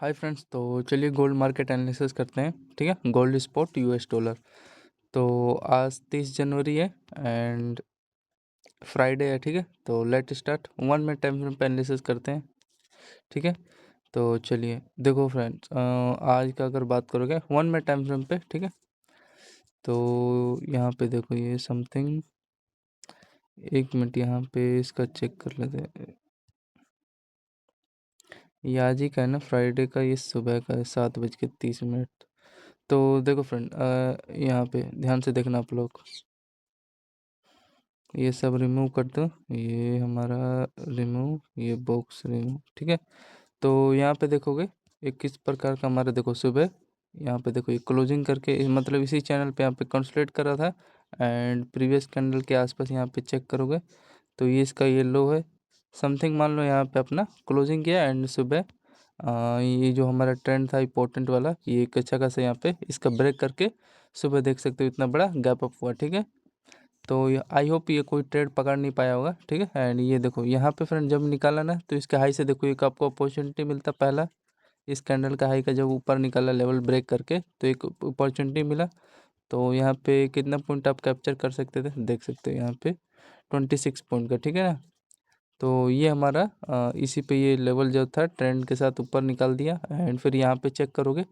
Hi friends, तो चलिए gold market analysis करते हैं। ठीक है, गोल्ड स्पॉट यूएस डॉलर। तो आज 30 जनवरी है एंड फ्राइडे है। ठीक है, तो let start. 1 minute time frame पे एनालिसिस करते हैं। ठीक है, तो चलिए देखो फ्रेंड्स, आज का अगर बात करोगे 1 मिनट टाइम फ्रेम पे, ठीक है, तो यहाँ पे देखो ये समथिंग, 1 मिनट यहाँ पे इसका चेक कर लेते हैं। ये आज ही का है ना, फ्राइडे का, ये सुबह का है 7:30। तो देखो फ्रेंड, यहाँ पे ध्यान से देखना आप लोग। ये सब रिमूव कर दो, ये हमारा रिमूव, ये बॉक्स रिमूव। ठीक है, तो यहाँ पे देखोगे एक किस प्रकार का हमारा, देखो सुबह यहाँ पे देखो ये क्लोजिंग करके, मतलब इसी चैनल पे यहाँ पे कंसोलिडेट कर रहा था एंड प्रीवियस कैंडल के आसपास यहाँ पे चेक करोगे तो ये इसका ये लो है समथिंग, मान लो यहाँ पे अपना क्लोजिंग किया एंड सुबह ये जो हमारा ट्रेंड था इंपॉर्टेंट वाला, ये एक अच्छा खासा यहाँ पे इसका ब्रेक करके सुबह देख सकते हो इतना बड़ा गैप अप हुआ। ठीक है, तो आई होप ये कोई ट्रेड पकड़ नहीं पाया होगा। ठीक है, एंड ये देखो यहाँ पे फ्रेंड जब निकाला ना, तो इसके हाई से देखो एक आपको अपॉर्चुनिटी मिलता पहला, इस कैंडल का हाई का जब ऊपर निकाला लेवल ब्रेक करके, तो एक अपॉर्चुनिटी मिला। तो यहाँ पे कितना पॉइंट आप कैप्चर कर सकते थे, देख सकते हो यहाँ पे 26 पॉइंट का। ठीक है ना, तो ये हमारा इसी पे ये लेवल जो था ट्रेंड के साथ ऊपर निकाल दिया एंड फिर यहाँ पे चेक करोगे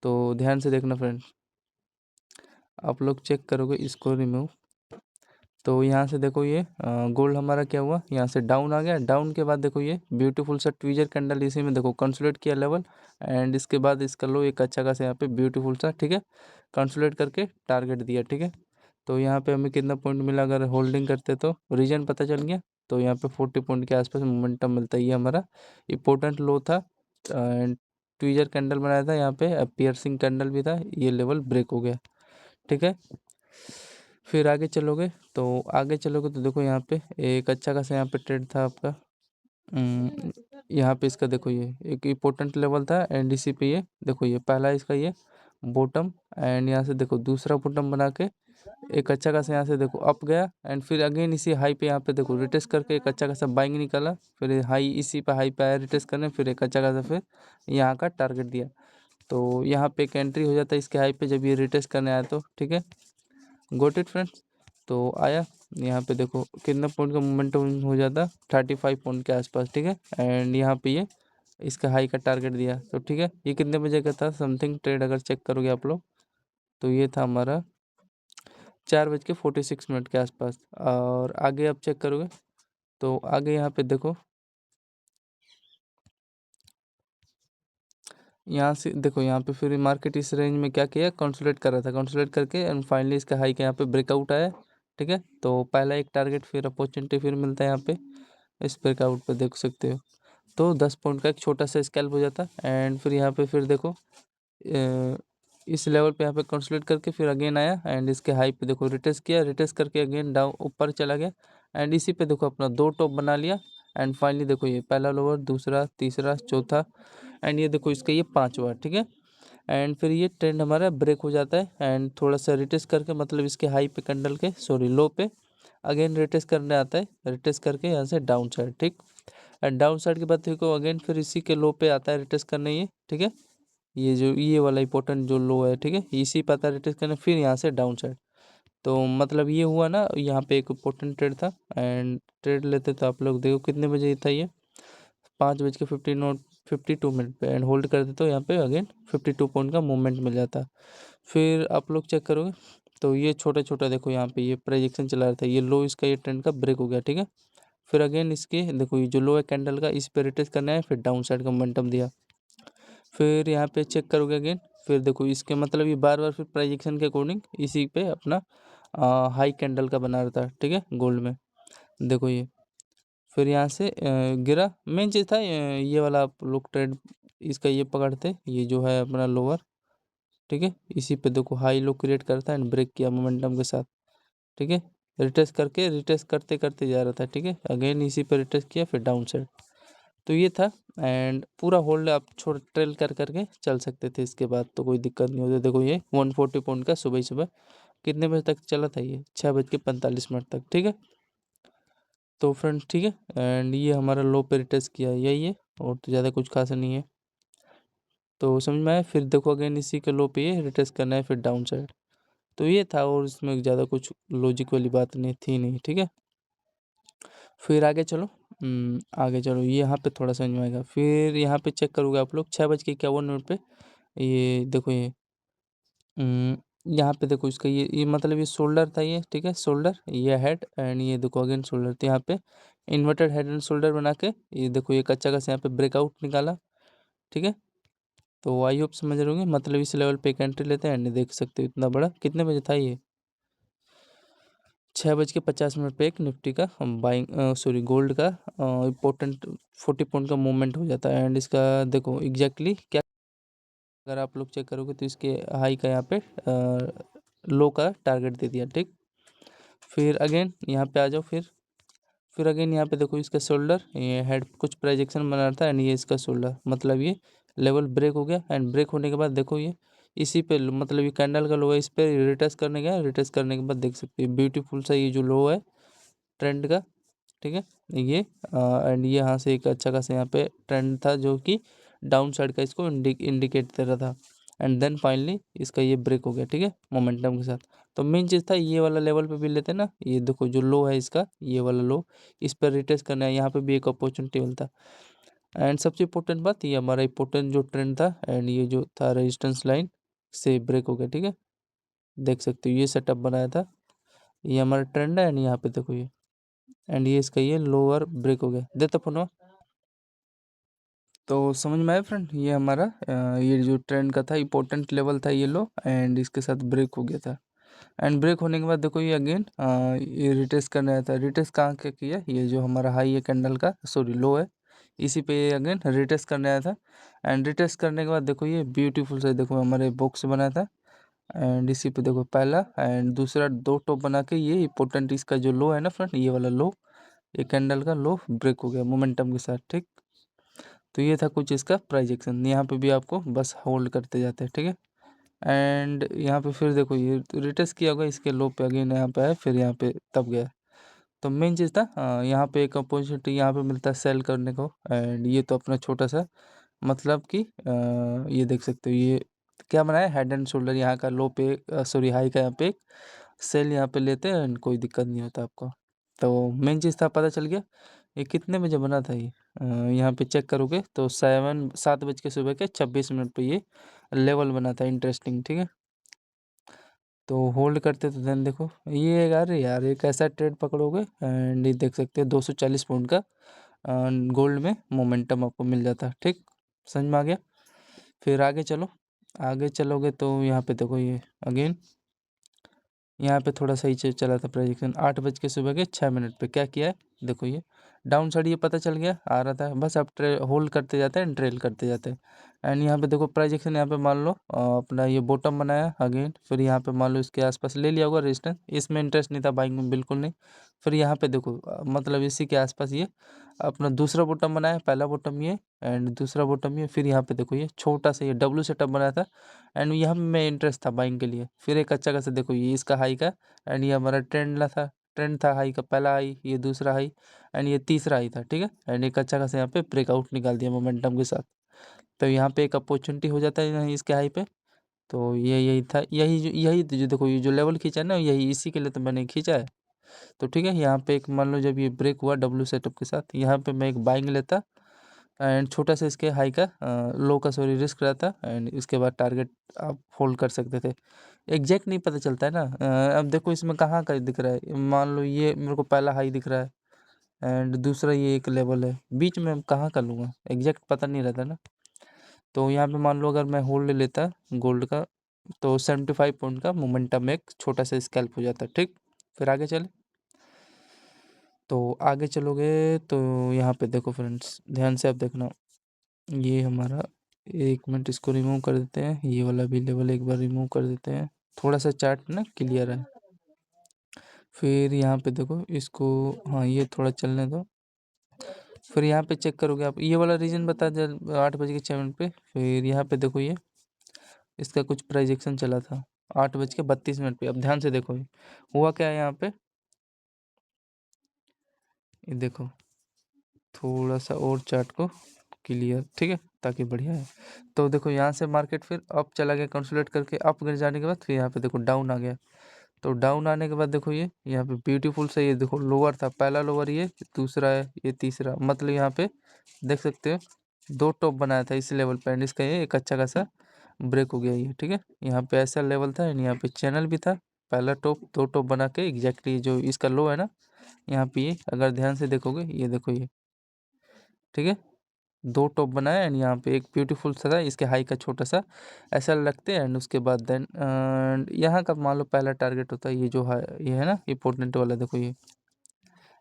तो ध्यान से देखना फ्रेंड, आप लोग चेक करोगे इसको रिमूव, तो यहाँ से देखो ये गोल्ड हमारा क्या हुआ, यहाँ से डाउन आ गया। डाउन के बाद देखो ये ब्यूटीफुल सा ट्वीजर कैंडल, इसी में देखो कंसोलिडेट किया लेवल एंड इसके बाद इसका लो एक अच्छा खासा यहाँ पे ब्यूटीफुल सा, ठीक है, कंसोलिडेट करके टारगेट दिया। ठीक है, तो यहाँ पे हमें कितना पॉइंट मिला, अगर होल्डिंग करते तो रीजन पता चल गया, तो यहाँ पे 40 पॉइंट के आसपास मोमेंटम मिलता है। ये हमारा इंपॉर्टेंट लो था एंड ट्वीजर कैंडल बनाया था, यहाँ पे पियर्सिंग कैंडल भी था, ये लेवल ब्रेक हो गया। ठीक है, फिर आगे चलोगे तो देखो यहाँ पे एक अच्छा खासा यहाँ पे ट्रेड था आपका। यहाँ पे इसका देखो ये एक इम्पोर्टेंट लेवल था एनडीसी पे, ये देखो ये पहला इसका ये बॉटम एंड यहाँ से देखो दूसरा बॉटम बना के एक अच्छा खासा यहाँ से देखो अप गया एंड फिर अगेन इसी हाई पे यहाँ पे देखो रिटेस्ट करके एक अच्छा खासा बाइंग निकाला, फिर हाई इसी पे हाई पे आया रिटेस्ट करने, फिर एक अच्छा खासा फिर यहाँ का टारगेट दिया। तो यहाँ पे एक एंट्री हो जाता है इसके हाई पे जब ये रिटेस्ट करने आया तो। ठीक है, गोट इट फ्रेंड्स, तो आया यहाँ पे देखो कितना पॉइंट का मोमेंटम हो जाता, 35 पॉइंट के आसपास। ठीक है, एंड यहाँ पे ये इसका हाई का टारगेट दिया। तो ठीक है, ये कितने बजे का था समथिंग ट्रेड, अगर चेक करोगे आप लोग तो ये था हमारा 4:46 के आसपास। और आगे आप चेक करोगे तो आगे यहाँ पे देखो, यहाँ से देखो यहाँ पे फिर मार्केट इस रेंज में क्या किया, कंसोलिडेट कर रहा था, कंसोलिडेट करके एंड फाइनली इसका हाई के यहाँ पे ब्रेकआउट आया। ठीक है, तो पहला एक टारगेट फिर अपॉर्चुनिटी फिर मिलता है यहाँ पे, इस ब्रेकआउट पे देख सकते हो। तो 10 पॉइंट का एक छोटा सा स्कैल्प हो जाता एंड फिर यहाँ पे फिर देखो इस लेवल पे यहाँ पे कंसोलिडेट करके फिर अगेन आया एंड इसके हाई पे देखो रिटेस्ट किया, रिटेस्ट करके अगेन डाउन ऊपर चला गया एंड इसी पे देखो अपना दो टॉप बना लिया एंड फाइनली देखो ये पहला लोअर, दूसरा, तीसरा, चौथा एंड ये देखो इसका ये पांचवा। ठीक है, एंड फिर ये ट्रेंड हमारा ब्रेक हो जाता है एंड थोड़ा सा रिटेस्ट करके, मतलब इसके हाई पे कैंडल के सॉरी लो पे अगेन रिटेस्ट करने आता है, रिटेस्ट करके यहाँ से डाउन साइड। ठीक, एंड डाउन साइड के बाद देखो अगेन फिर इसी के लो पे आता है रिटेस्ट करने ये। ठीक है, ये जो ये वाला इंपॉर्टेंट जो लो है, ठीक है, इसी पे आता है रिटेस्ट करने, फिर यहाँ से डाउन साइड। तो मतलब ये हुआ ना, यहाँ पे एक इंपॉर्टेंट ट्रेड था एंड ट्रेड लेते तो आप लोग देखो कितने बजे था ये, 5:52 पे एंड होल्ड करते तो यहाँ पे अगेन 52 पॉइंट का मूवमेंट मिल जाता। फिर आप लोग चेक करोगे तो ये छोटा छोटा देखो यहाँ पे ये प्रोजेक्शन चला रहा था, ये लो इसका ये ट्रेंड का ब्रेक हो गया। ठीक है, फिर अगेन इसके देखो ये जो लो है कैंडल का, इस पे रिटेस्ट करना है, फिर डाउन साइड का मोमेंटम दिया। फिर यहाँ पे चेक करोगे अगेन, फिर देखो इसके मतलब ये बार बार फिर प्रोजेक्शन के अकॉर्डिंग इसी पे अपना हाई कैंडल का बना रहता है। ठीक है, गोल्ड में देखो ये फिर यहाँ से गिरा। मेन चीज़ था ये वाला आप लोग ट्रेड इसका ये पकड़ते, ये जो है अपना लोअर। ठीक है, इसी पे देखो हाई लो क्रिएट करता है एंड ब्रेक किया मोमेंटम के साथ। ठीक है, रिटेस्ट करके रिटेस्ट करते करते जा रहा था। ठीक है, अगेन इसी पे रिटेस्ट किया, फिर डाउन साइड। तो ये था एंड पूरा होल्ड आप छोड़ ट्रेल कर करके चल सकते थे, इसके बाद तो कोई दिक्कत नहीं होती। देखो ये 140 पॉइंट का सुबह सुबह कितने बजे तक चला था, ये 6:45 तक। ठीक है, तो फ्रेंड्स ठीक है, एंड ये हमारा लो पे रिटेस्ट किया यही है, और तो ज़्यादा कुछ खास नहीं है। तो समझ में आया। फिर देखो अगेन इसी के लो पे ये रिटेस्ट करना है, फिर डाउन साइड। तो ये था, और इसमें ज़्यादा कुछ लॉजिक वाली बात नहीं थी नहीं, ठीक है। फिर आगे चलो, आगे चलो, ये यहाँ पे थोड़ा समझ में आएगा। फिर यहाँ पे चेक करोगे आप लोग 6:51 पे, ये देखो ये यहाँ पे देखो इसका ये मतलब ये शोल्डर था ये, ठीक है, शोल्डर, ये हेड एंड ये देखो अगेन शोल्डर। तो यहाँ पे इन्वर्टेड हेड एंड शोल्डर बना के ये देखो एक अच्छा खासा यहाँ पे ब्रेकआउट निकाला, ठीक है। तो आई होप समझ रहे होंगे, मतलब इस लेवल पे एक एंट्री लेते हैं एंड देख सकते हो इतना बड़ा, कितने बजे था ये, 6:50 पे एक निफ्टी का बाइंग, सॉरी गोल्ड का इम्पोर्टेंट 40 पॉइंट का मूवमेंट हो जाता है। एंड इसका देखो एग्जैक्टली क्या, अगर आप लोग चेक करोगे तो इसके हाई का यहाँ पे लो का टारगेट दे दिया, ठीक। फिर अगेन यहाँ पे आ जाओ, फिर अगेन यहाँ पे देखो इसका शोल्डर, ये हेड कुछ प्रोजेक्शन बना था एंड ये इसका शोल्डर, मतलब ये लेवल ब्रेक हो गया। एंड ब्रेक होने के बाद देखो ये इसी पे मतलब ये कैंडल का लो है, इस पे रिटेस्ट करने गया, रिटेस्ट करने के बाद देख सकते हो ब्यूटीफुल सा ये जो लो है ट्रेंड का, ठीक है, ये एंड ये यहाँ से एक अच्छा खासा यहाँ पे ट्रेंड था जो कि डाउन साइड का इसको इंडिकेट दे रहा था। एंड देन फाइनली इसका ये ब्रेक हो गया, ठीक है, मोमेंटम के साथ। तो मेन चीज़ था ये वाला लेवल पे भी लेते ना, ये देखो जो लो है इसका, ये वाला लो, इस पर रिटेस्ट करना है, यहाँ पे भी एक अपॉर्चुनिटी मिलता। एंड सबसे इम्पोर्टेंट बात, ये हमारा इम्पोर्टेंट जो ट्रेंड था एंड ये जो था रेजिस्टेंस लाइन से ब्रेक हो गया, ठीक है, देख सकते हो ये सेटअप बनाया था, ये हमारा ट्रेंड है। एंड यहाँ पे देखो ये, एंड ये इसका ये लोअर ब्रेक हो गया, देता फोन। तो समझ में आया फ्रेंड, ये हमारा ये जो ट्रेंड का था इंपॉर्टेंट लेवल था ये लो, एंड इसके साथ ब्रेक हो गया था। एंड ब्रेक होने के बाद देखो ये अगेन ये रिटेस्ट करने आया था, रिटेस्ट कहाँ के किया, ये जो हमारा हाई है कैंडल का, सॉरी लो है, इसी पे ये अगेन रिटेस्ट करने आया था। एंड रिटेस्ट करने के बाद देखो ये ब्यूटीफुल से देखो हमारे बॉक्स बनाया था। एंड इसी पे देखो पहला एंड दूसरा दो टॉप बना के ये इंपॉर्टेंट इसका जो लो है ना फ्रेंड, ये वाला लो, ये कैंडल का लो ब्रेक हो गया मोमेंटम के साथ, ठीक। तो ये था कुछ इसका प्राइजेक्शन, यहाँ पे भी आपको बस होल्ड करते जाते हैं, ठीक है। एंड यहाँ पे फिर देखो ये रिटेस्ट किया होगा इसके लो पे, अगेन यहाँ पे आया, फिर यहाँ पे तब गया। तो मेन चीज़ था यहाँ पे एक अपॉर्चुनिटी यहाँ पे मिलता है सेल करने को। एंड ये तो अपना छोटा सा मतलब कि ये देख सकते हो ये क्या बनाया, हेड एंड शोल्डर यहाँ का लो पे, सॉरी हाई का यहाँ पे एक सेल यहाँ पे लेते हैं एंड कोई दिक्कत नहीं होता आपको। तो मेन चीज़ था पता चल गया। ये कितने बजे बना था ये, यहाँ पे चेक करोगे तो 7 बज के सुबह के 26 मिनट पे ये लेवल बना था, इंटरेस्टिंग, ठीक है। तो होल्ड करते तो देन देखो ये यार एक ऐसा ट्रेड पकड़ोगे एंड ये देख सकते हो 240 पॉइंट का गोल्ड में मोमेंटम आपको मिल जाता है, ठीक, समझ में आ गया। फिर आगे चलो, आगे चलोगे तो यहाँ पे देखो ये अगेन यहाँ पे थोड़ा सही चला था प्रोजेक्शन, 8 बज के सुबह के 6 मिनट पे क्या किया है, देखो ये डाउन साइड ये पता चल गया आ रहा था, बस आप होल्ड करते जाते हैं, ट्रेल करते जाते हैं। एंड यहाँ पे देखो प्रोजेक्शन यहाँ पे मान लो अपना ये बॉटम बनाया अगेन, फिर यहाँ पे मान लो इसके आसपास ले लिया होगा रेजिस्टेंस, इसमें इंटरेस्ट नहीं था बाइंग में, बिल्कुल नहीं। फिर यहाँ पे देखो मतलब इसी के आसपास ये अपना दूसरा बॉटम बनाया, पहला बॉटम ये एंड दूसरा बॉटम ये, फिर यहाँ पे देखो ये छोटा सा ये डब्लू सेटअप बनाया था एंड यहाँ पे मैं इंटरेस्ट था बाइंग के लिए। फिर एक अच्छा खासा देखो ये इसका हाई का एंड ये हमारा ट्रेंड था हाई का, पहला हाई, ये दूसरा हाई एंड ये तीसरा हाई था, ठीक है। एंड एक अच्छा खासा यहाँ पे ब्रेकआउट निकाल दिया मोमेंटम के साथ। तो यहाँ पे एक अपॉर्चुनिटी हो जाता है यहाँ इसके हाई पे। तो ये यही था, यही जो देखो ये जो लेवल खींचा है ना, यही इसी के लिए तो मैंने खींचा है। तो ठीक है, यहाँ पे एक मान लो जब ये ब्रेक हुआ डब्लू सेटअप के साथ, यहाँ पे मैं एक बाइंग लेता एंड छोटा सा इसके हाई का लो का सॉरी रिस्क रहता एंड इसके बाद टारगेट आप होल्ड कर सकते थे। एग्जैक्ट नहीं पता चलता है ना, अब देखो इसमें कहाँ का दिख रहा है, मान लो ये मेरे को पहला हाई दिख रहा है एंड दूसरा ये एक लेवल है, बीच में हम कहाँ का लूँगा, एग्जैक्ट पता नहीं रहता ना। तो यहाँ पे मान लो अगर मैं होल्ड लेता गोल्ड का तो 75 पॉइंट का मोमेंटम एक छोटा सा स्कैल्प हो जाता, ठीक। फिर आगे चले, तो आगे चलोगे तो यहाँ पे देखो फ्रेंड्स ध्यान से आप देखना, ये हमारा 1 मिनट इसको रिमूव कर देते हैं, ये वाला भी लेवल एक बार रिमूव कर देते हैं, थोड़ा सा चार्ट ना क्लियर है। फिर यहाँ पे देखो इसको, हाँ ये थोड़ा चलने दो। फिर यहाँ पे चेक करोगे आप, ये वाला रीजन बता दे 8:06 पे। फिर यहाँ पे देखो ये इसका कुछ प्राइजेक्शन चला था 8:32 पे। अब ध्यान से देखो ये हुआ क्या है यहाँ पे, ये देखो थोड़ा सा और चार्ट को क्लियर, ठीक है, ताकि बढ़िया है। तो देखो यहाँ से मार्केट फिर अप चला गया, कंसोलिडेट करके अप गिर जाने के बाद फिर यहाँ पे देखो डाउन आ गया। तो डाउन आने के बाद देखो ये यहाँ पे ब्यूटीफुल से ये देखो लोअर था, पहला लोअर ये, दूसरा है ये, तीसरा, मतलब यहाँ पे देख सकते हो 2 टॉप बनाया था इस लेवल पे, एंड इसका ये एक अच्छा खासा ब्रेक हो गया ये, ठीक है। यहाँ पे ऐसा लेवल था एंड यहाँ पे चैनल भी था, पहला टॉप 2 टॉप बना के एग्जैक्टली जो इसका लो है ना, यहाँ पे ये अगर ध्यान से देखोगे ये देखो ये, ठीक है, 2 टॉप बनाया एंड यहाँ पे एक ब्यूटीफुल सा था इसके हाई का छोटा सा ऐसा लगते हैं, एंड उसके बाद देन यहाँ का मान लो पहला टारगेट होता है ये जो है, ये है ना इंपॉर्टेंट वाला, देखो ये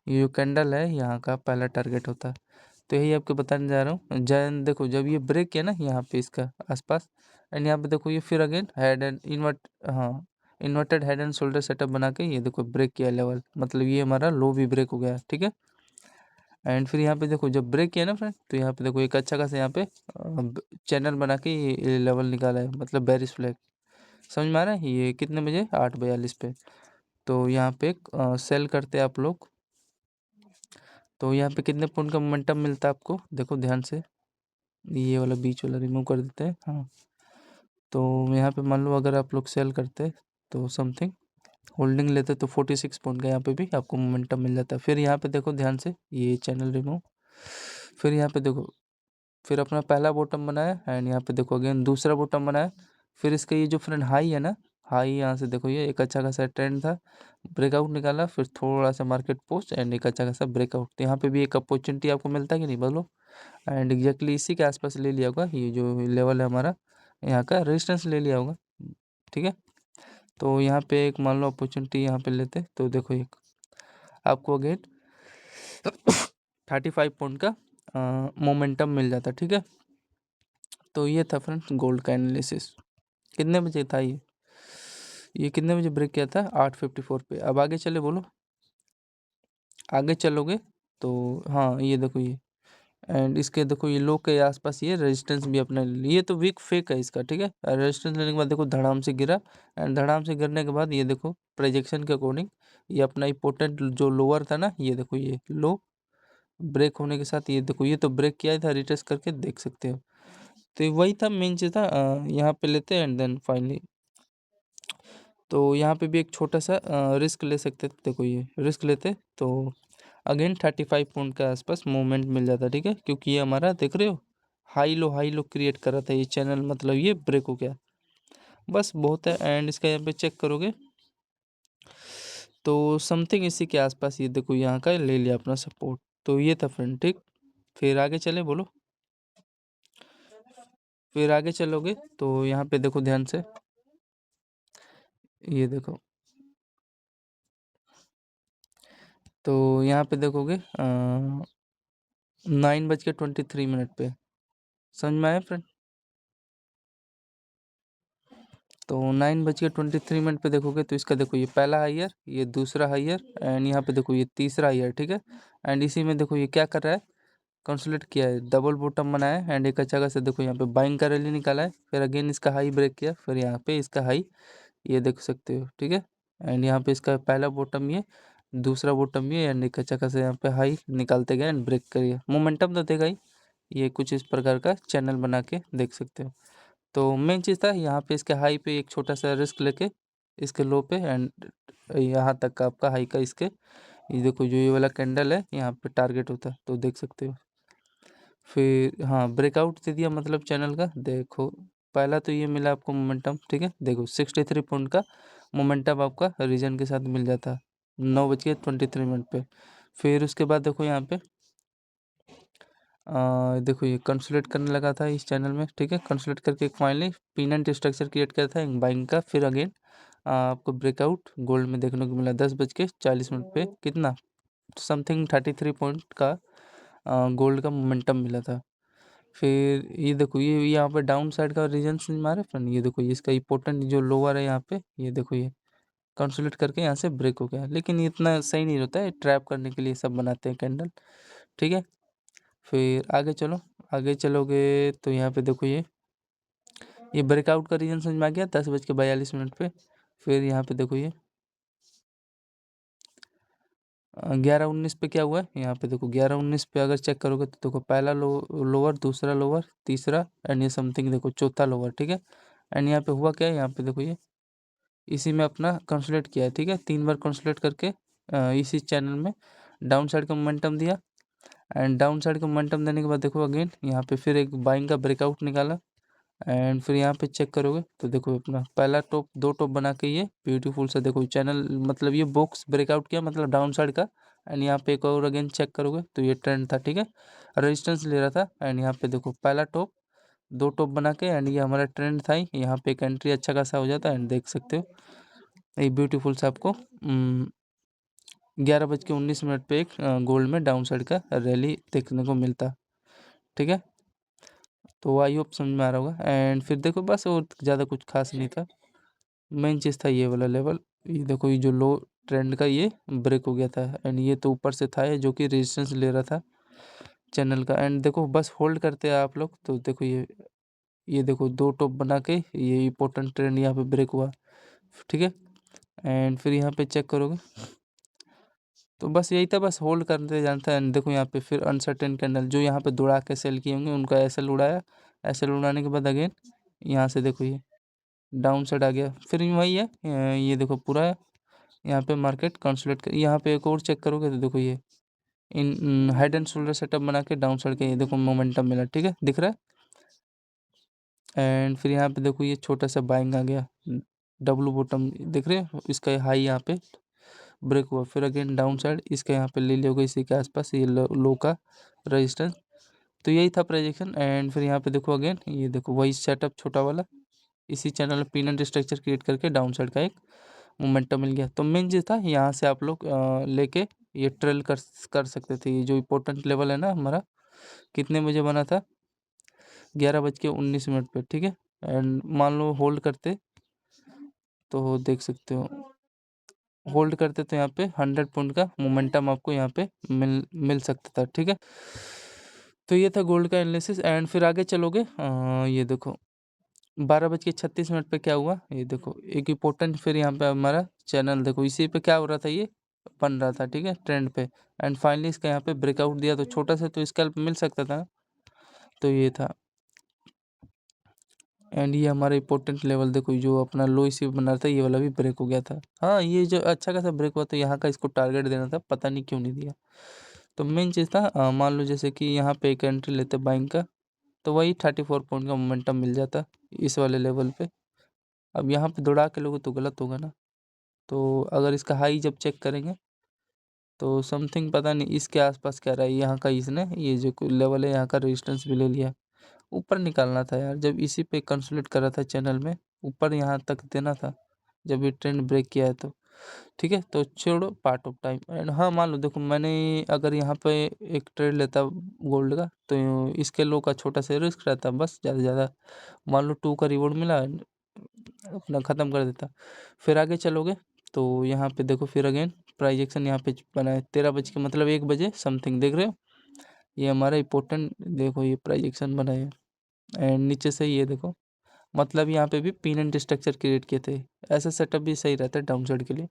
जो कैंडल है यहाँ का पहला टारगेट होता है। तो यही आपको बताने जा रहा हूँ। जैन देखो जब ये ब्रेक किया ना यहाँ पे इसका आसपास, एंड यहाँ पे देखो ये फिर अगेन हेड एंड हाँ inverted head and shoulder setup बना के ये देखो ब्रेक किया लेवल, मतलब ये हमारा लो भी ब्रेक हो गया, ठीक है। एंड फिर यहाँ पे देखो जब ब्रेक किया ना फ्रेंड, तो यहाँ पे देखो एक अच्छा खासा यहाँ पे चैनल बना के ये लेवल निकाला है, मतलब बेरिश फ्लैग, समझ में आ रहा है। ये कितने बजे 8:42 पे। तो यहाँ पे सेल करते हैं आप लोग, तो यहाँ पे कितने पॉइंट का मोमेंटम मिलता है आपको, देखो ध्यान से, ये वाला बीच वाला रिमूव कर देते हैं, हाँ। तो यहाँ पे मान लो अगर आप लोग सेल करते तो समथिंग होल्डिंग लेते तो 46 पॉइंट का यहाँ पे भी आपको मोमेंटम मिल जाता है। फिर यहाँ पे देखो ध्यान से, ये चैनल रिमूव, फिर यहाँ पे देखो फिर अपना पहला बॉटम बनाया एंड यहाँ पे देखो अगेन दूसरा बॉटम बनाया। फिर इसका ये जो फ्रेंड हाई है ना, हाई यहाँ से देखो ये एक अच्छा खासा ट्रेंड था, ब्रेकआउट निकाला, फिर थोड़ा सा मार्केट पोस्ट एंड एक अच्छा खासा ब्रेकआउट। तो यहाँ पे भी एक अपॉर्चुनिटी आपको मिलता है कि नहीं बोलो, एंड एग्जैक्टली इसी के आसपास ले लिया होगा, ये जो लेवल है हमारा यहाँ का रेजिस्टेंस ले लिया होगा, ठीक है। तो यहाँ पे एक मान लो अपॉर्चुनिटी यहाँ पे लेते तो देखो एक आपको अगेन 35 पॉइंट का मोमेंटम मिल जाता, ठीक है। तो ये था फ्रेंड्स गोल्ड का एनालिसिस। कितने बजे था ये कितने बजे ब्रेक किया था, 8:54 पे। अब आगे चले बोलो, आगे चलोगे तो हाँ ये देखो ये, एंड इसके देखो ये लो के आसपास ये रेजिस्टेंस भी अपने लिए, ये तो वीक फेक है इसका, ठीक है। रेजिस्टेंस लेने के बाद देखो धड़ाम से गिरा, एंड धड़ाम से गिरने के बाद ये देखो प्रोजेक्शन के अकॉर्डिंग ये अपना इंपोर्टेंट जो लोअर था ना, ये देखो ये लो ब्रेक होने के साथ ये देखो ये तो ब्रेक किया था, रिटेस्ट करके देख सकते हो। तो ये वही था मेन चीज़ था, यहाँ पे लेते हैं एंड देन फाइनली तो यहाँ पे भी एक छोटा सा रिस्क ले सकते थे, देखो ये रिस्क लेते तो अगेन 35 पॉइंट के आसपास मूवमेंट मिल जाता, ठीक है। क्योंकि ये हमारा देख रहे हो हाई लो क्रिएट कर रहा था ये चैनल, मतलब ये ब्रेक हो गया, बस बहुत है। एंड इसका यहाँ पे चेक करोगे तो समथिंग इसी के आसपास ये देखो यहाँ का ले लिया अपना सपोर्ट। तो ये था फ्रेंड, ठीक। फिर आगे चले बोलो, फिर आगे चलोगे तो यहाँ पे देखो ध्यान से, ये देखो तो यहाँ पे देखोगे 9:23 पे, समझ में आया फ्रेंड। तो 9:23 पे देखोगे तो इसका देखो ये पहला हाइयर, ये दूसरा हाइयर, एंड यहाँ पे देखो ये तीसरा हाइयर, ठीक है। एंड इसी में देखो ये क्या कर रहा है, कंसोलिडेट किया है, डबल बॉटम बनाया है, एंड एक अच्छा खासा देखो यहाँ पे बाइंग का रैली निकाला है, फिर अगेन इसका हाई ब्रेक किया, फिर यहाँ पे इसका हाई ये देख सकते हो, ठीक है। एंड यहाँ पे इसका पहला बॉटम ये, दूसरा बॉटम ये, एंड एक अच्छा खासा यहाँ पे हाई निकालते गए एंड ब्रेक करिए, मोमेंटम तो देगा ही। ये कुछ इस प्रकार का चैनल बना के देख सकते हो। तो मेन चीज़ था यहाँ पे इसके हाई पे एक छोटा सा रिस्क लेके इसके लो पे, एंड यहाँ तक का आपका हाई का इसके ये देखो जो ये वाला कैंडल है यहाँ पे टारगेट होता है, तो देख सकते हो। फिर हाँ ब्रेकआउट दे दिया मतलब चैनल का, देखो पहला तो ये मिला आपको मोमेंटम, ठीक है। देखो 63 पॉइंट का मोमेंटम आपका रीजन के साथ मिल जाता है 9:23 पे। फिर उसके बाद देखो यहाँ पे देखो ये कंसोलिडेट करने लगा था इस चैनल में, ठीक है। कंसोलिडेट करके एक फाइनली पिन स्ट्रक्चर क्रिएट किया था एक बाइंग का, फिर अगेन आपको ब्रेकआउट गोल्ड में देखने को मिला 10:40 पे, कितना समथिंग 33 पॉइंट का गोल्ड का मोमेंटम मिला था। फिर ये देखो ये यहाँ पे डाउन साइड का रीजन समझ में आ रहा है फ्रेंड, ये देखो ये इसका इंपॉर्टेंट जो लोअर है यहाँ पे, ये देखो ये कंसोलिडेट करके यहाँ से ब्रेक हो गया, लेकिन ये इतना सही नहीं होता है, ट्रैप करने के लिए सब बनाते हैं कैंडल, ठीक है। फिर आगे चलो, आगे चलोगे तो यहाँ पे देखो ये ब्रेकआउट का रीजन समझ में आ गया 10:42 पे। फिर यहाँ पे देखो ये 11-19 पे क्या हुआ है यहाँ पे देखो, 11-19 पे अगर चेक करोगे तो देखो पहला लोअर, दूसरा लोअर, तीसरा एंड ये समथिंग देखो चौथा लोअर, ठीक है। एंड यहाँ पे हुआ क्या है, यहाँ पे देखो ये इसी में अपना कंसोलिडेट किया है, ठीक है। 3 बार कंसोलिडेट करके इसी चैनल में डाउन साइड का मोमेंटम दिया। एंड डाउन साइड का मोमेंटम देने के बाद देखो अगेन यहाँ पे फिर एक बाइंग का ब्रेकआउट निकाला। एंड फिर यहाँ पे चेक करोगे तो देखो अपना पहला टॉप, 2 टॉप बना के ये ब्यूटीफुल सा देखो चैनल, मतलब ये बॉक्स ब्रेकआउट किया मतलब डाउन साइड का। एंड यहाँ पे एक और अगेन चेक करोगे तो ये ट्रेंड था, ठीक है, रेजिस्टेंस ले रहा था। एंड यहाँ पे देखो पहला टॉप, 2 टॉप बना के एंड ये हमारा ट्रेंड था ही, यहाँ पे एक एंट्री अच्छा खासा हो जाता है। एंड देख सकते हो ये ब्यूटीफुल सा आपको 11:19 पे एक गोल्ड में डाउन साइड का रैली देखने को मिलता, ठीक है। तो आई होप समझ में आ रहा होगा। एंड फिर देखो बस और ज़्यादा कुछ खास नहीं था, मेन चीज़ था ये वाला लेवल। ये देखो ये जो लो ट्रेंड का ये ब्रेक हो गया था। एंड ये तो ऊपर से था ये जो कि रेजिस्टेंस ले रहा था चैनल का। एंड देखो बस होल्ड करते हैं आप लोग तो देखो ये देखो 2 टॉप बना के ये इंपॉर्टेंट ट्रेंड यहाँ पे ब्रेक हुआ, ठीक है। एंड फिर यहाँ पे चेक करोगे तो बस यही था, बस होल्ड करते जाना था। एंड देखो यहाँ पे फिर अनसर्टेन कैंडल जो यहाँ पे दौड़ा के सेल किए होंगे उनका एसएल उड़ाया। एसएल उड़ाने के बाद अगेन यहाँ से देखो ये डाउन साइड आ गया, फिर वही है ये देखो पूरा यहाँ पे मार्केट कंसोलिडेट कर। यहाँ पे एक और चेक करोगे तो देखो ये in head and shoulder setup बना के डाउन साइड के ये देखो मोमेंटम मिला, ठीक है, दिख रहा है। एंड फिर यहाँ पे देखो ये छोटा सा बाइंग आ गया, डब्लू बॉटम दिख रहे हो, इसका हाई यहाँ पे ब्रेक हुआ, फिर अगेन डाउन साइड इसका यहाँ पे ले लिया इसी के आसपास ये लो का रेजिस्टेंस। तो यही था प्रोजेक्शन। एंड फिर यहाँ पे देखो अगेन ये देखो वही सेटअप छोटा वाला, इसी चैनल में पिन एंड स्ट्रक्चर क्रिएट करके डाउन साइड का एक मोमेंटम मिल गया। तो मेन चीज़ था यहाँ से आप लोग लेके ये ट्रेल कर सकते थे। ये जो इम्पोर्टेंट लेवल है ना हमारा, कितने बजे बना था, 11:19 पे, ठीक है। एंड मान लो होल्ड करते तो देख सकते हो, होल्ड करते तो यहाँ पे 100 पॉइंट का मोमेंटम आपको यहाँ पे मिल सकता था, ठीक है। तो ये था गोल्ड का एनालिसिस। एंड फिर आगे चलोगे ये देखो 12:36 पे क्या हुआ, ये देखो एक इम्पोर्टेंट फिर यहाँ पे हमारा चैनल देखो इसी पे क्या हो रहा था, ये बन रहा था, ठीक है, ट्रेंड पे। एंड फाइनली इसका यहाँ पे ब्रेकआउट दिया तो छोटा सा तो स्कैल्प मिल सकता था, तो ये था। एंड ये हमारा इंपॉर्टेंट लेवल देखो जो अपना लो इसी पे बना था, ये वाला भी ब्रेक हो गया था। हाँ ये जो अच्छा खासा ब्रेक हुआ तो यहाँ का इसको टारगेट देना था, पता नहीं क्यों नहीं दिया। तो मेन चीज़ था मान लो जैसे कि यहाँ पे एक एंट्री लेते बाइंग का तो वही 34 पॉइंट का मोमेंटम मिल जाता इस वाले लेवल पे। अब यहाँ पे दौड़ा के लोगे तो गलत होगा ना। तो अगर इसका हाई जब चेक करेंगे तो समथिंग पता नहीं इसके आसपास क्या रहा है, यहाँ का इसने ये जो लेवल है यहाँ का रेजिस्टेंस भी ले लिया। ऊपर निकालना था यार, जब इसी पे कंसोलिडेट कर रहा था चैनल में, ऊपर यहाँ तक देना था जब ये ट्रेंड ब्रेक किया है तो, ठीक है। तो छोड़ो पार्ट ऑफ टाइम। एंड हाँ मान लो देखो मैंने अगर यहाँ पे एक ट्रेड लेता गोल्ड का तो इसके लो का छोटा सा रिस्क रहता, बस ज़्यादा से ज़्यादा मान लो 2 का रिवॉर्ड मिला अपना ख़त्म कर देता। फिर आगे चलोगे तो यहाँ पे देखो फिर अगेन प्राइजेक्शन यहाँ पे बना है 13 बज के मतलब 1 बजे समथिंग, देख रहे हो ये हमारा इंपॉर्टेंट देखो ये प्राइजेक्शन बना है। एंड नीचे से ये देखो मतलब यहाँ पे भी पिन एंड स्ट्रक्चर क्रिएट किए थे, ऐसा सेटअप भी सही रहता है डाउन साइड के लिए।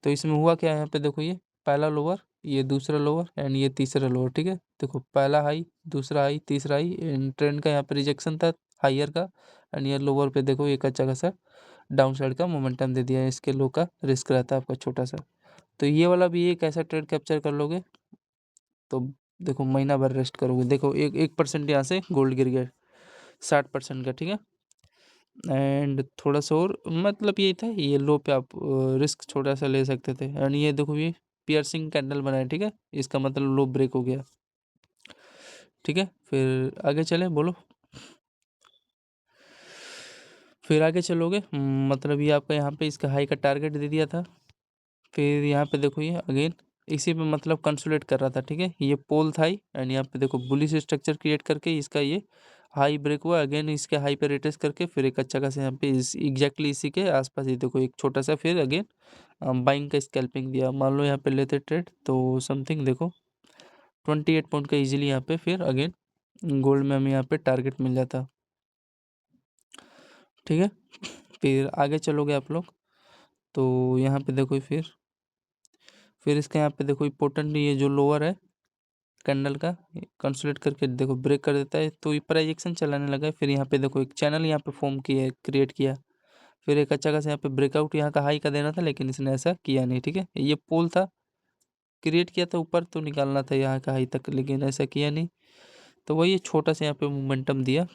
तो इसमें हुआ क्या है, यहाँ पे देखो ये पहला लोअर, ये दूसरा लोअर एंड ये तीसरा लोअर, ठीक है। देखो पहला हाई, दूसरा हाई, तीसरा हाई, एंड ट्रेंड का यहाँ पे रिजेक्शन था हाइयर का। एंड ये लोअर पे देखो एक अच्छा खासा डाउन साइड का मोमेंटम दे दिया है, इसके लो का रिस्क रहता है आपका छोटा सा। तो ये वाला भी एक ऐसा ट्रेड कैप्चर कर लोगे तो देखो महीना भर रेस्ट करोगे। देखो 1% यहाँ से गोल्ड गिर गया 60% का, ठीक है। एंड थोड़ा सा और मतलब यही था, ये लो पे आप रिस्क छोटा सा ले सकते थे। एंड ये देखो ये पियर्सिंग कैंडल बनाया, ठीक है, इसका मतलब लो ब्रेक हो गया, ठीक है। फिर आगे चले बोलो, फिर आगे चलोगे मतलब ये आपका यहाँ पे इसका हाई का टारगेट दे दिया था। फिर यहाँ पे देखो ये अगेन इसी पे मतलब कंसोलिडेट कर रहा था, ठीक है, ये पोल था ही। एंड यहाँ पे देखो बुलिश स्ट्रक्चर क्रिएट करके इसका ये हाई ब्रेक हुआ, अगेन इसके हाई पे रिट्रेस करके फिर एक अच्छा खासा यहाँ पे एग्जैक्टली इसी के आसपास ये देखो एक छोटा सा फिर अगेन बाइंग का स्कैल्पिंग दिया। मान लो यहाँ पे लेते ट्रेड तो समथिंग देखो 28 पॉइंट का इजीली यहाँ पे फिर अगेन गोल्ड में हमें यहाँ पे टारगेट मिल जाता, ठीक है। फिर आगे चलोगे आप लोग तो यहाँ पे देखो फिर फिर इसका यहाँ पे देखो इम्पोर्टेंट ये जो लोअर है कैंडल का कंसोलिडेट करके देखो ब्रेक कर देता है, तो ये प्राइजेक्शन चलाने लगा है। फिर यहाँ पे देखो एक चैनल यहाँ पे फॉर्म किया है, क्रिएट किया। फिर एक अच्छा खासा यहाँ पे ब्रेकआउट यहाँ का हाई का देना था, लेकिन इसने ऐसा किया नहीं। ठीक है, ये पोल था, क्रिएट किया था ऊपर तो निकालना था यहाँ का हाई तक, लेकिन ऐसा किया नहीं। तो वही छोटा सा यहाँ पे मोमेंटम दिया।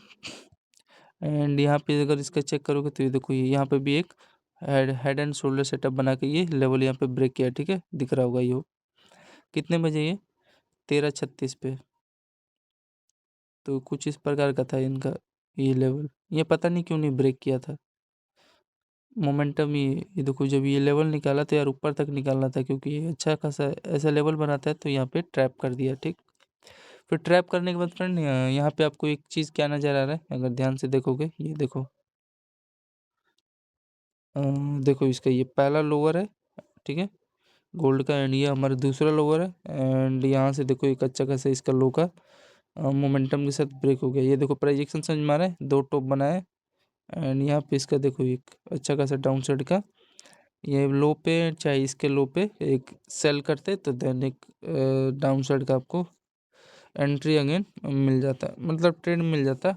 एंड यहाँ पे अगर इसका चेक करोगे तो ये देखो ये यहाँ पे भी एक हेड एंड शोल्डर सेटअप बना के ये लेवल यहाँ पे ब्रेक किया। ठीक है, दिख रहा होगा ये कितने बजे, ये 13:36 पे। तो कुछ इस प्रकार का था इनका ये लेवल, ये पता नहीं क्यों नहीं ब्रेक किया था मोमेंटम। ये देखो जब ये लेवल निकाला तो यार ऊपर तक निकालना था, क्योंकि ये अच्छा खासा ऐसा लेवल बनाता है, तो यहाँ पे ट्रैप कर दिया। ठीक, फिर ट्रैप करने के बाद फ्रेंड यहाँ पे आपको एक चीज़ क्या नज़र आ रहा है, अगर ध्यान से देखोगे, ये देखो देखो इसका ये पहला लोअर है, ठीक है, गोल्ड का। एंड ये हमारा दूसरा लोअर है। एंड यहाँ से देखो एक अच्छा खासा इसका लो का मोमेंटम के साथ ब्रेक हो गया। ये देखो प्राइजेक्शन समझ में आ रहा है, दो टॉप बनाए। एंड यहाँ पे इसका देखो एक अच्छा खासा डाउन साइड का ये लो पे, चाहे इसके लो पे एक सेल करते तो देन एक डाउन साइड का आपको एंट्री अगेन मिल जाता, मतलब ट्रेड मिल जाता।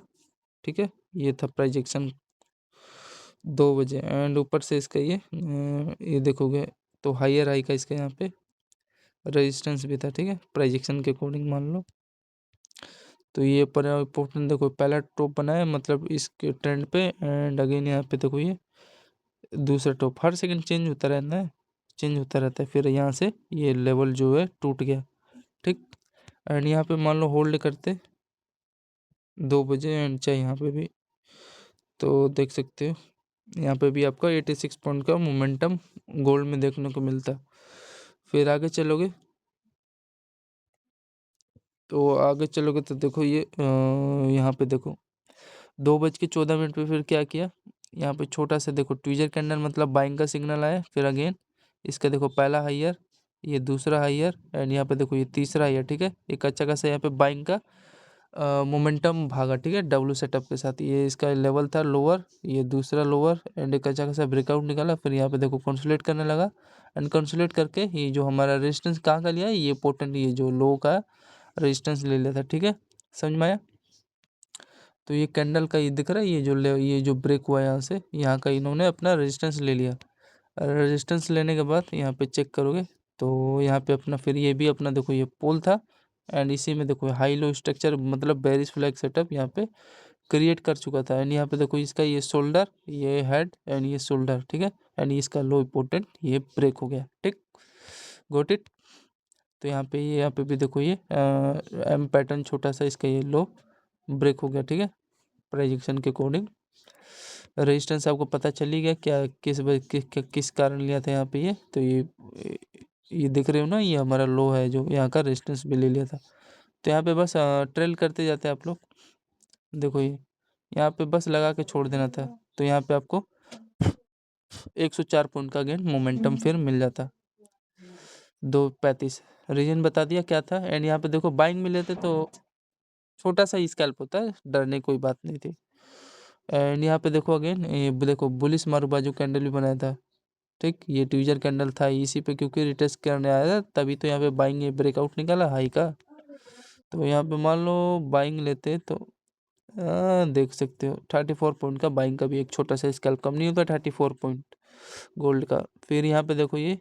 ठीक है, ये था प्राइजेक्शन 2 बजे। एंड ऊपर से इसका ये देखोगे तो हायर हाई का इसका यहाँ पे रेजिस्टेंस भी था। ठीक है, प्राइजेक्शन के अकॉर्डिंग मान लो। तो ये पर इम्पोर्टेंट देखो पहला टॉप बनाया मतलब इसके ट्रेंड पे। एंड अगेन यहाँ पे देखो ये दूसरा टॉप, हर सेकंड चेंज होता रहता है, चेंज होता रहता है। फिर यहाँ से ये लेवल जो है टूट गया। ठीक, एंड यहाँ पे मान लो होल्ड करते 2 बजे। एंड चाहे यहाँ पे भी तो देख सकते हो, यहाँ पे भी आपका 86 पॉइंट का मोमेंटम गोल्ड में देखने को मिलता है। फिर आगे चलोगे तो देखो ये यहाँ पे देखो 2:14 पे फिर क्या किया, यहाँ पे छोटा सा देखो ट्विजर कैंडल मतलब बाइंग का सिग्नल आया। फिर अगेन इसका देखो पहला हाइयर, ये दूसरा हाइयर, एंड यहाँ पे देखो ये तीसरा हाइयर। ठीक है, एक अच्छा खासा यहाँ पे बाइंग का मोमेंटम भागा। ठीक है, डब्ल्यू सेटअप के साथ। ये इसका लेवल था लोअर, ये दूसरा लोअर, एंड एक अच्छा खासा ब्रेकआउट निकाला। फिर यहाँ पे देखो कंसोलिडेट करने लगा। एंड कंसोलिडेट करके ये जो हमारा रेजिस्टेंस कहाँ का लिया है, ये पोर्टन, ये जो लो का रेजिस्टेंस ले लिया था। ठीक है, समझ में आया। तो ये कैंडल का ये दिख रहा है, ये जो ब्रेक हुआ है यहाँ से, यहाँ का इन्होंने अपना रेजिस्टेंस ले लिया। रेजिस्टेंस लेने के बाद यहाँ पे चेक करोगे तो यहाँ पे अपना फिर ये भी अपना देखो ये पोल था। एंड इसी में देखो हाई लो स्ट्रक्चर मतलब बेरिश फ्लैग सेटअप यहाँ पे क्रिएट कर चुका था। एंड यहाँ पे देखो इसका ये शोल्डर, ये हेड, एंड ये शोल्डर। ठीक है, एंड इसका लो इम्पोर्टेंट ये ब्रेक हो गया। ठीक, गोट इट। तो यहाँ पे भी देखो ये एम पैटर्न छोटा सा इसका ये लो ब्रेक हो गया। ठीक है, प्रोजेक्शन के अकॉर्डिंग रेजिस्टेंस आपको पता चल ही गया क्या किस कारण लिया था यहाँ पे ये। तो ये देख रहे हो ना, ये हमारा लो है जो यहाँ का रेजिस्टेंस भी ले लिया था। तो यहाँ पे बस ट्रेल करते जाते हैं आप लोग। देखो ये यहाँ पे बस लगा के छोड़ देना था, तो यहाँ पे आपको 104 पॉइंट का गेन मोमेंटम फिर मिल जाता। 2:35 रीजन बता दिया क्या था। एंड यहाँ पे देखो बाइंग में लेते तो छोटा सा स्कैल्प होता है, डरने की कोई बात नहीं थी। एंड यहाँ पे देखो अगेन ये देखो बुलिस मारू बाजू कैंडल भी बनाया था। ठीक, ये ट्विजर कैंडल था इसी पे, क्योंकि रिटेस्ट करने आया था तभी तो यहाँ पे बाइंग ये ब्रेकआउट निकाला हाई का। तो यहाँ पे मान लो बाइंग लेते तो देख सकते हो 34 पॉइंट का बाइंग का भी एक छोटा सा स्कैल्प कम नहीं होता 34 पॉइंट गोल्ड का। फिर यहाँ पे देखो ये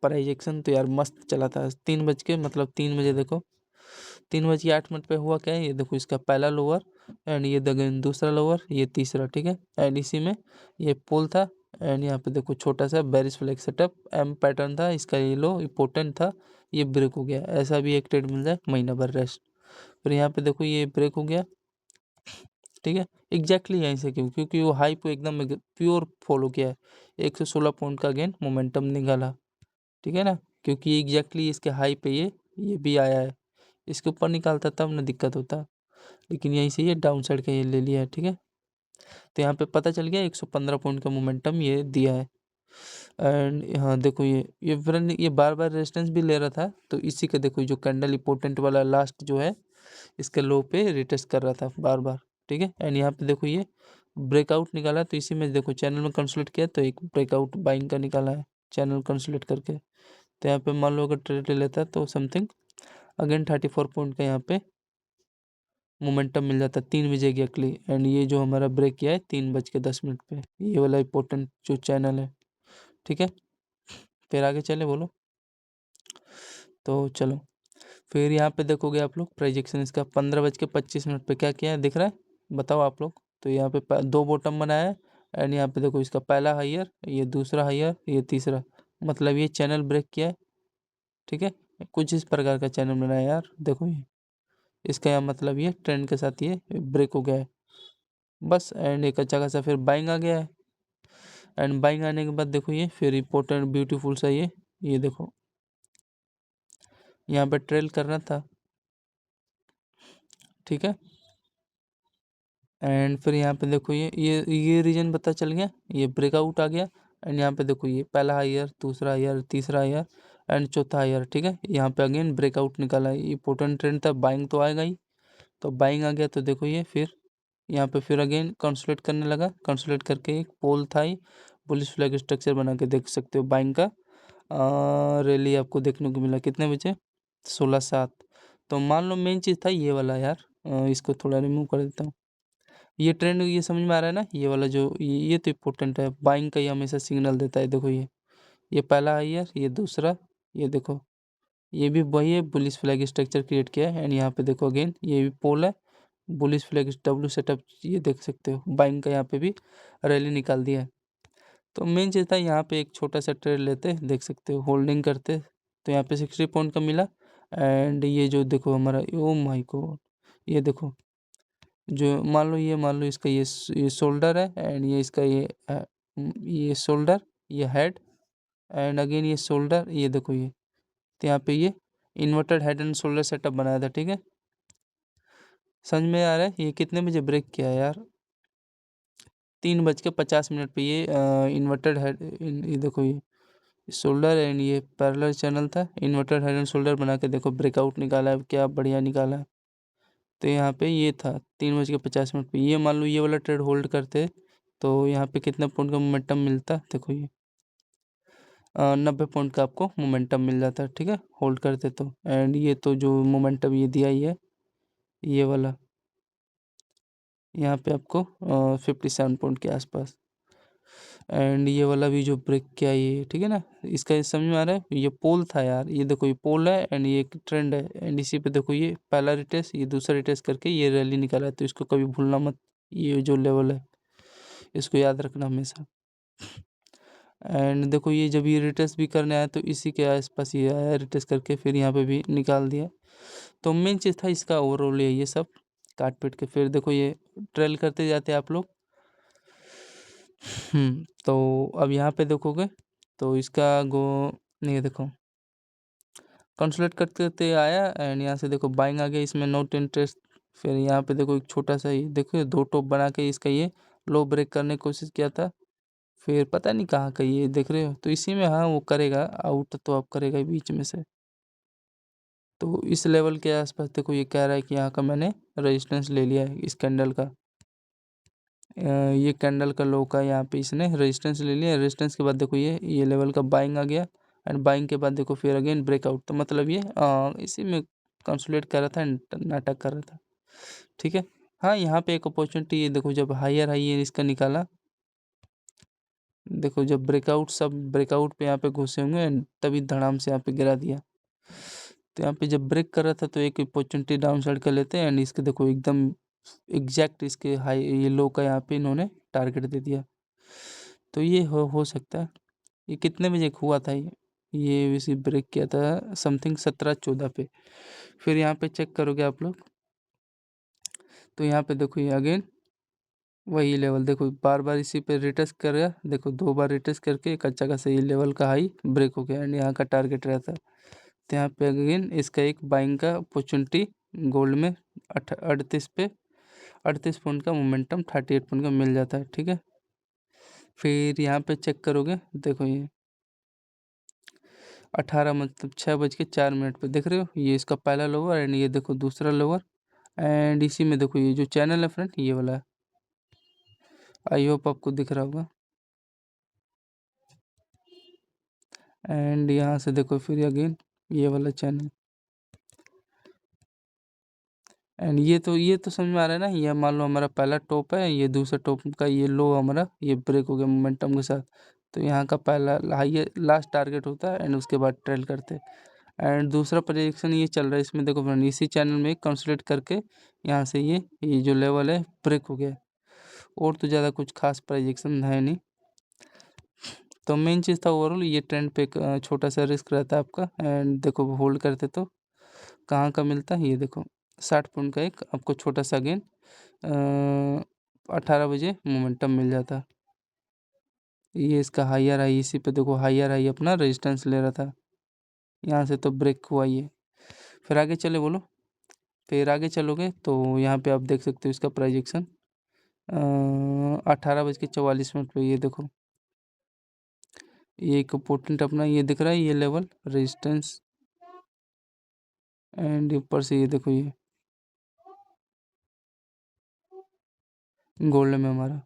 प्राइजेक्शन तो यार मस्त चला था 3 बज के, मतलब 3 बजे देखो 3:08 पे हुआ क्या है, ये देखो इसका पहला लोअर, एंड ये अगेन दूसरा लोअर, ये तीसरा। ठीक है, एंड इसी में ये पोल था। एंड यहाँ पे देखो छोटा सा bearish flag setup M pattern था इसका, ये लो इम्पोर्टेंट था, ये ब्रेक हो गया। ऐसा भी एक ट्रेड मिल जाए, महीना भर रेस्ट। फिर यहाँ पे देखो ये ब्रेक हो गया। ठीक है, एग्जैक्टली यहीं से क्योंकि वो हाई पे एकदम प्योर फॉलो किया है, 116 पॉइंट का गेन मोमेंटम निकाला। ठीक है ना, क्योंकि एग्जैक्टली इसके हाई पे ये भी आया है, इसके ऊपर निकालता तब ना दिक्कत होता, लेकिन यहीं से ये डाउन साइड का ये ले लिया है। ठीक है, तो यहाँ पे पता चल गया 115 पॉइंट का मोमेंटम ये दिया है। एंड यहाँ देखो ये फ्रेंड ये बार बार रेजिस्टेंस भी ले रहा था, तो इसी का देखो जो कैंडल इंपॉर्टेंट वाला लास्ट जो है इसके लो पे रिटेस्ट कर रहा था बार बार। ठीक है, एंड यहाँ पे देखो ये ब्रेकआउट निकाला, तो इसी में देखो चैनल में कंसोलिडेट किया तो एक ब्रेकआउट बाइंग का निकाला है चैनल कंसोलिडेट करके। तो यहाँ पे मान लो अगर ट्रेड ले लेता है तो समथिंग अगेन 34 पॉइंट का यहाँ पे मोमेंटम मिल जाता है 3 बजे एग्जैक्टली। एंड ये जो हमारा ब्रेक किया है 3:10 पे, ये वाला इंपॉर्टेंट जो चैनल है, ठीक है। फिर आगे चले बोलो। तो चलो फिर यहाँ पे देखोगे आप लोग प्रोजेक्शन इसका 15:25 पे क्या किया है दिख रहा है, बताओ आप लोग। तो यहाँ पे दो बॉटम बनाया है एंड यहाँ पे देखो इसका पहला हाइयर, ये दूसरा हाइयर, ये तीसरा, मतलब ये चैनल ब्रेक किया है, ठीक है। कुछ इस प्रकार का चैनल बनाया यार, देखो ये इसका यहाँ मतलब ये ट्रेंड के साथ ये ब्रेक हो गया है बस। एंड एक अच्छा खासा फिर बाइंग आ गया है। एंड बाइंग आने के बाद देखो ये फिर इंपॉर्टेंट ब्यूटीफुल सा ये देखो यहाँ पे ट्रेल करना था, ठीक है। एंड फिर यहाँ पे देखो ये रीजन पता चल गया, ये ब्रेकआउट आ गया। एंड यहाँ पे देखो ये पहला हायर, दूसरा हायर, तीसरा हायर एंड चौथा हायर, ठीक है। यहाँ पे अगेन ब्रेकआउट निकाला है, इंपॉर्टेंट ट्रेंड था, बाइंग तो आएगा ही। तो बाइंग आ गया तो देखो ये फिर यहाँ पे फिर अगेन कंसोलिडेट करने लगा, कंसोलिडेट करके एक पोल था ही बुलिश फ्लैग स्ट्रक्चर बना के देख सकते हो। बाइंग का रैली आपको देखने को मिला कितने बजे, 16:07। तो मान लो मेन चीज़ था ये वाला यार, इसको थोड़ा रिमूव कर देता हूँ। ये ट्रेंड ये समझ में आ रहा है ना, ये वाला जो ये तो इम्पोर्टेंट है, बाइंग का ये हमेशा सिग्नल देता है। देखो ये पहला हाइयर, ये दूसरा, ये देखो ये भी वही है, बुलिश फ्लैग स्ट्रक्चर क्रिएट किया है। एंड यहाँ पे देखो अगेन ये भी पोल है, बुलिश फ्लैग डब्ल्यू सेटअप, ये देख सकते हो बाइंग का यहाँ पे भी रैली निकाल दिया है। तो मेन चीज़ था यहाँ पे एक छोटा सा ट्रेड लेते, देख सकते हो होल्डिंग करते, तो यहाँ पे 60 पॉइंट का मिला। एंड ये जो देखो हमारा, ओ माय गॉड, ये देखो जो मान लो इसका ये शोल्डर है एंड ये इसका ये शोल्डर, ये हेड एंड अगेन ये शोल्डर, ये देखो ये, तो यहाँ पे ये inverted head and shoulder setup बनाया था, ठीक है। समझ में आ रहा है ये कितने बजे ब्रेक किया है यार, 3:50 पे ये इन्वर्टेड हेड, ये देखो ये शोल्डर एंड ये पैरेलल चैनल था, इन्वर्टेड हेड एंड शोल्डर बना के देखो ब्रेकआउट निकाला है, क्या बढ़िया निकाला है। तो यहाँ पे ये था 3:50 पे, ये मान लो ये वाला ट्रेड होल्ड करते तो यहाँ पे कितना पॉइंट का मोमेंटम मिलता, देखो ये 90 पॉइंट का आपको मोमेंटम मिल जाता है, ठीक है, होल्ड करते तो। एंड ये तो जो मोमेंटम ये दिया ही है ये वाला, यहाँ पे आपको 57 पॉइंट के आसपास। एंड ये वाला भी जो ब्रेक किया ये, ठीक है ना, इसका ये समझ में आ रहा है, ये पोल था यार, ये देखो ये पोल है एंड ये एक ट्रेंड है। एंड इसी पे देखो ये पहला रिटेस्ट, ये दूसरा रिटेस्ट करके ये रैली निकाला है, तो इसको कभी भूलना मत, ये जो लेवल है इसको याद रखना हमेशा। एंड देखो ये जब ये रिटेस्ट भी करने आया तो इसी के आसपास ये आया रिटेस्ट करके, फिर यहाँ पे भी निकाल दिया। तो मेन चीज़ था इसका ओवरऑल ये सब काट पीट के, फिर देखो ये ट्रेल करते जाते आप लोग। तो अब यहाँ पे देखोगे तो इसका गो, नहीं देखो कंसोलिडेट करते करते आया एंड यहाँ से देखो बाइंग आ गया, इसमें नोट इंटरेस्ट। फिर यहाँ पे देखो एक छोटा सा ये देखो दो टॉप बना के इसका ये लो ब्रेक करने की कोशिश किया था, फिर पता नहीं कहाँ का ये देख रहे हो, तो इसी में हाँ वो करेगा आउट तो आप करेगा ही बीच में से। तो इस लेवल के आसपास देखो ये कह रहा है कि यहाँ का मैंने रेजिस्टेंस ले लिया है इस कैंडल का, ये कैंडल का लो का यहाँ पे इसने रेजिस्टेंस ले लिया। रेजिस्टेंस के बाद देखो ये लेवल का बाइंग आ गया एंड बाइंग के बाद देखो फिर अगेन ब्रेकआउट, तो मतलब ये इसी में कंसोलिडेट कर रहा था एंड नाटक कर रहा था, ठीक है। हाँ यहाँ पे एक अपॉर्चुनिटी, ये देखो जब हायर हाई इसका निकाला, देखो जब ब्रेकआउट सब ब्रेकआउट पे यहाँ पे घुसे होंगे एंड तभी धड़ाम से यहाँ पे गिरा दिया। तो यहाँ पे जब ब्रेक कर रहा था तो एक अपॉर्चुनिटी डाउन साइड कर लेते हैं एंड इसके देखो एकदम एग्जैक्ट इसके हाई ये लो का यहाँ पे इन्होंने टारगेट दे दिया। तो ये हो सकता है। ये कितने बजे हुआ था ये वैसे ब्रेक किया था समथिंग 17-14 पे। फिर यहाँ पे चेक करोगे आप लोग तो यहाँ पे देखो ये अगेन वही लेवल, देखो बार बार इसी पे रिटेस्ट कर रहा, देखो 2 बार रिटेस्ट करके एक अच्छा खासा ये लेवल का हाई ब्रेक हो गया एंड यहाँ का टारगेट रहता है। तो यहाँ पे अगेन इसका एक बाइंग का अपॉर्चुनिटी गोल्ड में 38 पॉइंट का मोमेंटम 38 पॉइंट का मिल जाता है, ठीक है। फिर यहाँ पे चेक करोगे देखो ये 18 मतलब 6:04 पे देख रहे हो, ये इसका पहला लोअर एंड ये देखो दूसरा लोअर। एंड इसी में देखो ये जो चैनल है फ्रेंड ये वाला है, आई होप आपको दिख रहा होगा। एंड यहाँ से देखो फिर अगेन ये वाला चैनल, एंड ये तो समझ में आ रहा है ना। ये मान लो हमारा पहला टॉप है, ये दूसरा टॉप का ये लो हमारा ये ब्रेक हो गया मोमेंटम के साथ। तो यहाँ का पहला हाई लास्ट टारगेट होता है एंड उसके बाद ट्रेल करते हैं। एंड दूसरा प्रोजेक्शन ये चल रहा है, इसमें देखो फ्रेंड इसी चैनल में कंसोलिडेट करके यहाँ से ये जो लेवल है ब्रेक हो गया। और तो ज़्यादा कुछ खास प्रोजेक्शन है नहीं। तो मेन चीज़ था ओवरऑल ये ट्रेंड पे एक छोटा सा रिस्क रहता है आपका। एंड देखो होल्ड करते तो कहाँ का मिलता है, ये देखो 60 पॉइंट का एक आपको छोटा सा गेन 18 बजे मोमेंटम मिल जाता। ये इसका हायर हाई, इसी पे देखो हायर हाई अपना रेजिस्टेंस ले रहा था, यहाँ से तो ब्रेक हुआ ये। फिर आगे चले बोलो, फिर आगे चलोगे तो यहाँ पे आप देख सकते हो इसका प्रोजेक्शन 18:44 पे ये देखो ये एक इम्पोर्टेंट अपना ये दिख रहा है ये लेवल रेजिस्टेंस। एंड ऊपर से ये देखो ये गोल्ड में हमारा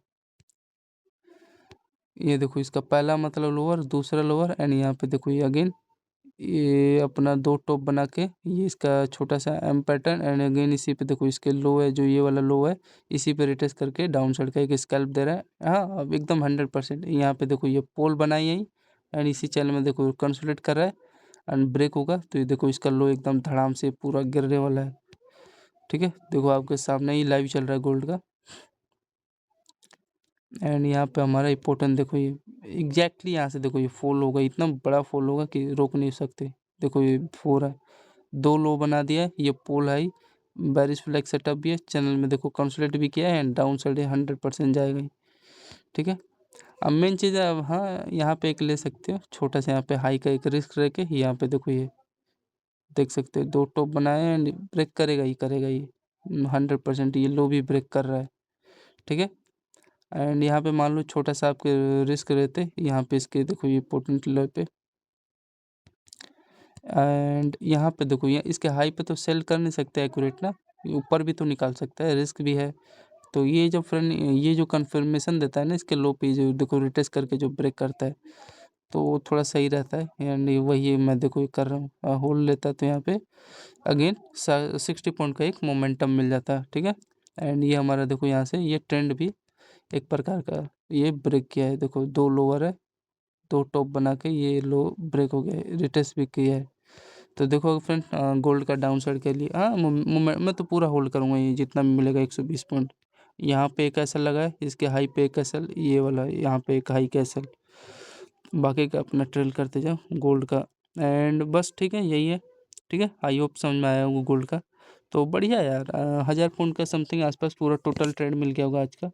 ये देखो इसका पहला मतलब लोअर, दूसरा लोअर, एंड यहाँ पे देखो ये अगेन ये अपना दो टॉप बना के ये इसका छोटा सा एम पैटर्न। एंड अगेन इसी पे देखो इसके लो है, जो ये वाला लो है इसी पे रिटेस्ट करके डाउन साइड का एक स्कैल्प दे रहा है। हाँ अब एकदम 100%। यहाँ पे देखो ये पोल बनाई यही, एंड इसी चैनल में देखो कंसोलिडेट कर रहा है एंड ब्रेक होगा तो ये देखो इसका लो एकदम धड़ाम से पूरा गिरने वाला है। ठीक है, देखो आपके सामने ही लाइव चल रहा है गोल्ड का। एंड यहाँ पे हमारा इम्पोर्टेंट देखो ये एग्जैक्टली यहाँ से देखो ये फॉल होगा, इतना बड़ा फॉल होगा कि रोक नहीं सकते। देखो ये 4 है, दो लो बना दिया है, ये पोल हाई बेरिश फ्लैग सेटअप भी है चैनल में, देखो कंसोलिडेट भी किया है एंड डाउन साइड 100% जाएगा ही। ठीक है, अब मेन चीज़ है अब हाँ यहाँ पे एक ले सकते हो छोटा सा, यहाँ पे हाई का एक रिस्क रह के यहाँ पे देखो ये देख सकते हो दो टॉप बनाए हैं एंड ब्रेक करेगा ही करेगा ये 100%। ये लो भी ब्रेक कर रहा है। ठीक है, एंड यहाँ पे मान लो छोटा सा आपके रिस्क रहते यहाँ पे इसके देखो ये पोटेंट लेवल पे। एंड यहाँ पे देखो ये इसके हाई पे तो सेल कर नहीं सकते एक्यूरेट ना, ये ऊपर भी तो निकाल सकता है, रिस्क भी है। तो ये जो फ्रेंड ये जो कन्फर्मेशन देता है ना इसके लो पे जो देखो रिटेस्ट करके जो ब्रेक करता है तो वो थोड़ा सही रहता है। एंड वही मैं देखो ये कर रहा हूँ होल्ड लेता है तो यहाँ पे अगेन 60 पॉइंट का एक मोमेंटम मिल जाता है। ठीक है, एंड ये हमारा देखो यहाँ से ये ट्रेंड भी एक प्रकार का ये ब्रेक किया है, देखो दो लोअर है दो टॉप बना के ये लो ब्रेक हो गया है, रिटेस्ट भी किया है। तो देखो फ्रेंड गोल्ड का डाउन साइड के लिए हाँ मैं तो पूरा होल्ड करूँगा ये जितना भी मिलेगा 120 पॉइंट। यहाँ पे एक एसएल लगा है, इसके हाई पे एक एसएल, ये वाला यहाँ पे एक हाई का एसएल, बाकी का अपना ट्रेल करते जाओ गोल्ड का। एंड बस ठीक है यही है। ठीक है, आई होप समझ में आया होगा गोल्ड का। तो बढ़िया यार 1000 पॉइंट का समथिंग आसपास पूरा टोटल ट्रेड मिल गया होगा आज का।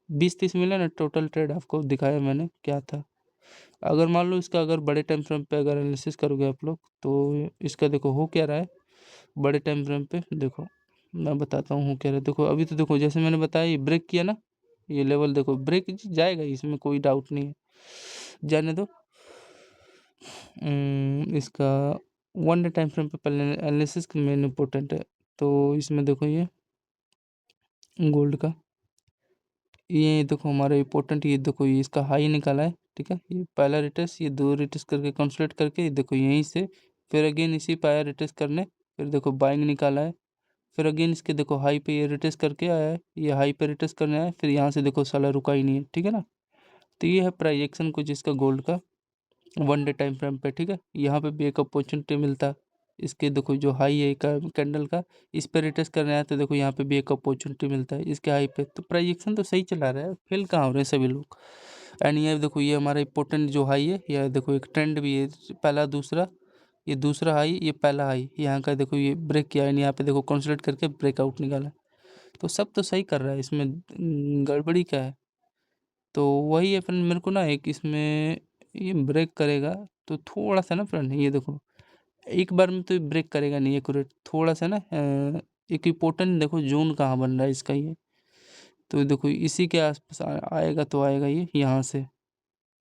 20-30 मिले ना टोटल ट्रेड, आपको दिखाया मैंने क्या था। अगर मान लो इसका अगर बड़े टाइम फ्रेम पे अगर एनालिसिस करोगे आप लोग तो इसका देखो हो क्या रहा है बड़े टाइम फ्रेम पे। देखो मैं बताता हूँ हो क्या रहा है। देखो अभी तो देखो जैसे मैंने बताया ये ब्रेक किया ना, ये लेवल देखो ब्रेक जाएगा इसमें कोई डाउट नहीं है, जाने दो। इसका 1 डे टाइम फ्रेम पे पहले एनालिसिस मेन इम्पोर्टेंट है। तो इसमें देखो ये गोल्ड का ये देखो हमारा इम्पोर्टेंट ये देखो ये इसका हाई निकाला है। ठीक है, ये पहला रिटेस्ट ये दो रिटेस्ट करके कंसोलिडेट करके ये देखो यहीं से फिर अगेन इसी पे आया रिटेस्ट करने, फिर देखो बाइंग निकाला है, फिर अगेन इसके देखो हाई पे ये रिटेस्ट करके आया है, ये हाई पे रिटेस्ट करने आया है, फिर यहाँ से देखो साला रुका ही नहीं है। ठीक है ना, तो ये है प्राइजेक्शन कुछ इसका गोल्ड का 1 डे टाइम फ्रेम पे। ठीक है, यहाँ पे भी एक अपॉर्चुनिटी मिलता है, इसके देखो जो हाई है का कैंडल का इस पे रिटेस्ट करना है तो देखो यहाँ पे भी एक अपॉर्चुनिटी मिलता है इसके हाई पे। तो प्राइजेक्शन तो सही चला रहा है, फेल कहाँ हो रहे हैं सभी लोग। एंड ये देखो ये हमारा इंपॉर्टेंट जो हाई है, ये देखो एक ट्रेंड भी है, पहला दूसरा ये दूसरा हाई ये पहला हाई यहाँ का देखो ये ब्रेक किया है, यहाँ पे देखो कंसोलिडेट करके ब्रेकआउट निकाला। तो सब तो सही कर रहा है, इसमें गड़बड़ी क्या है। तो वही है फ्रेंड, मेरे को ना एक इसमें ये ब्रेक करेगा तो थोड़ा सा ना फ्रेंड ये देखो एक बार में तो ये ब्रेक करेगा नहीं एक्यूरेट, थोड़ा सा ना एक इम्पोर्टेंट देखो जोन कहाँ बन रहा है इसका ये। तो देखो इसी के आसपास आएगा तो आएगा ये यहाँ से,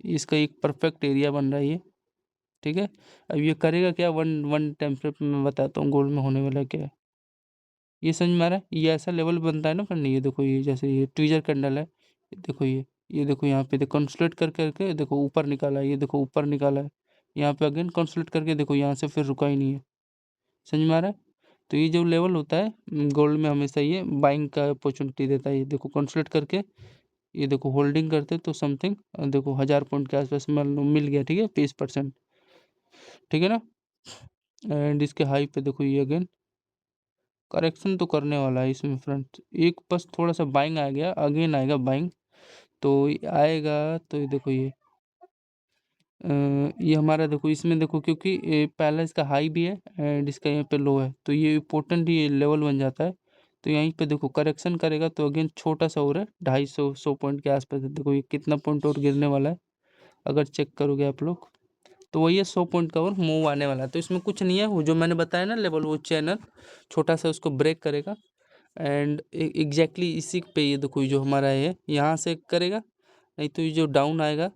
इसका एक परफेक्ट एरिया बन रहा है ये। ठीक है, अब ये करेगा क्या, वन वन टेम्परेट में मैं बताता हूँ गोल्ड में होने वाला क्या है। ये समझ में आ रहा है, ये ऐसा लेवल बनता है ना फ्रेंड, ये देखो ये जैसे ये ट्विजर कैंडल है, ये देखो ये देखो यहाँ पे देखो कंसोलिडेट कर करके देखो ऊपर निकाला है, ये देखो ऊपर निकाला है, यहाँ पे अगेन कंसोलिडेट करके देखो यहाँ से फिर रुका ही नहीं है, समझ में आ रहा है। तो ये जो लेवल होता है गोल्ड में हमेशा ये बाइंग का अपॉर्चुनिटी देता है। ये देखो कंसोलिडेट करके ये देखो होल्डिंग करते तो समथिंग देखो 1000 पॉइंट के आसपास मिल गया, ठीक है 20%, ठीक है ना। एंड इसके हाई पे देखो ये अगेन करेक्शन तो करने वाला है इसमें फ्रेंड्स, एक बस थोड़ा सा बाइंग आ गया, अगेन आएगा बाइंग, तो आएगा तो ये देखो ये हमारा देखो इसमें देखो क्योंकि पहला इसका हाई भी है एंड इसका यहाँ पे लो है, तो ये इम्पोर्टेंट ये लेवल बन जाता है। तो यहीं पे देखो करेक्शन करेगा तो अगेन छोटा सा और है 250 पॉइंट के आसपास है। देखो ये कितना पॉइंट और गिरने वाला है अगर चेक करोगे आप लोग, तो वही है 100 पॉइंट का और मूव आने वाला है। तो इसमें कुछ नहीं है, वो जो मैंने बताया ना लेवल, वो चैनल छोटा सा उसको ब्रेक करेगा एंड एग्जैक्टली इसी पे ये देखो जो हमारा है यहाँ से करेगा, नहीं तो ये जो डाउन आएगा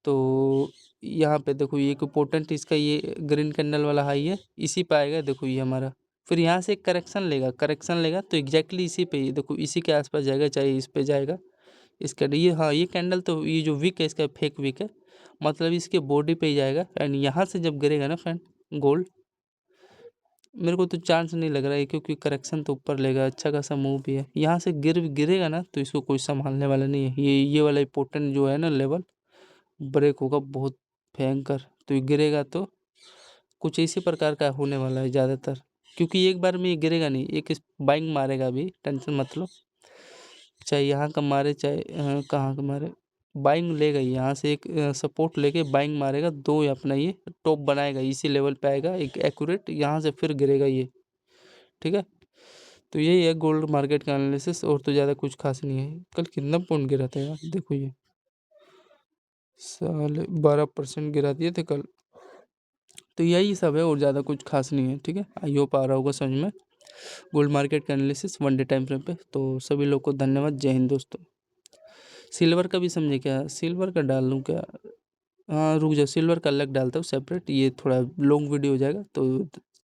तो यहाँ पे देखो ये इम्पोर्टेंट इसका ये ग्रीन कैंडल वाला हाई है, इसी पे आएगा देखो ये हमारा, फिर यहाँ से एक करेक्शन लेगा तो एग्जैक्टली इसी पे ये देखो इसी के आसपास जाएगा, चाहे इस पे जाएगा इसका ये, हाँ ये कैंडल तो ये जो विक है इसका फेक विक है, मतलब इसके बॉडी पे ही जाएगा एंड यहाँ से जब गिरेगा ना फ्रेंड गोल्ड, मेरे को तो चांस नहीं लग रहा है क्योंकि करेक्शन तो ऊपर लेगा, अच्छा खासा मूव भी है, यहाँ से गिरेगा ना तो इसको कोई संभालने वाला नहीं है। ये वाला इम्पोर्टेंट जो है ना लेवल ब्रेक होगा बहुत भयंकर, तो ये गिरेगा तो कुछ इसी प्रकार का होने वाला है ज़्यादातर, क्योंकि एक बार में ये गिरेगा नहीं, एक बाइंग मारेगा अभी, टेंशन मत लो, चाहे यहाँ का मारे चाहे कहाँ का मारे, बाइंग लेगा ही, यहाँ से एक सपोर्ट लेके बाइंग मारेगा, दो अपना ये टॉप बनाएगा, इसी लेवल पे आएगा एक एक्यूरेट, यहाँ से फिर गिरेगा ये, ठीक है। तो यही है गोल्ड मार्केट का एनालिसिस, और तो ज़्यादा कुछ खास नहीं है। कल कितना पॉइंट गिरा था यार, देखो ये साले 12% गिरा दिए थे कल। तो यही सब है और ज़्यादा कुछ खास नहीं है, ठीक है। आई होप आ रहा होगा समझ में गोल्ड मार्केट का analysis one day time frame पे। तो सभी लोग को धन्यवाद, जय हिंद दोस्तों। सिल्वर का भी समझे क्या, सिल्वर का डाल लूँ क्या, हाँ रुक जाओ, सिल्वर का अलग डालता हूँ सेपरेट, ये थोड़ा लॉन्ग वीडियो हो जाएगा।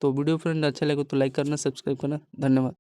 तो वीडियो फ्रेंड अच्छा लगे तो लाइक करना, सब्सक्राइब करना, धन्यवाद।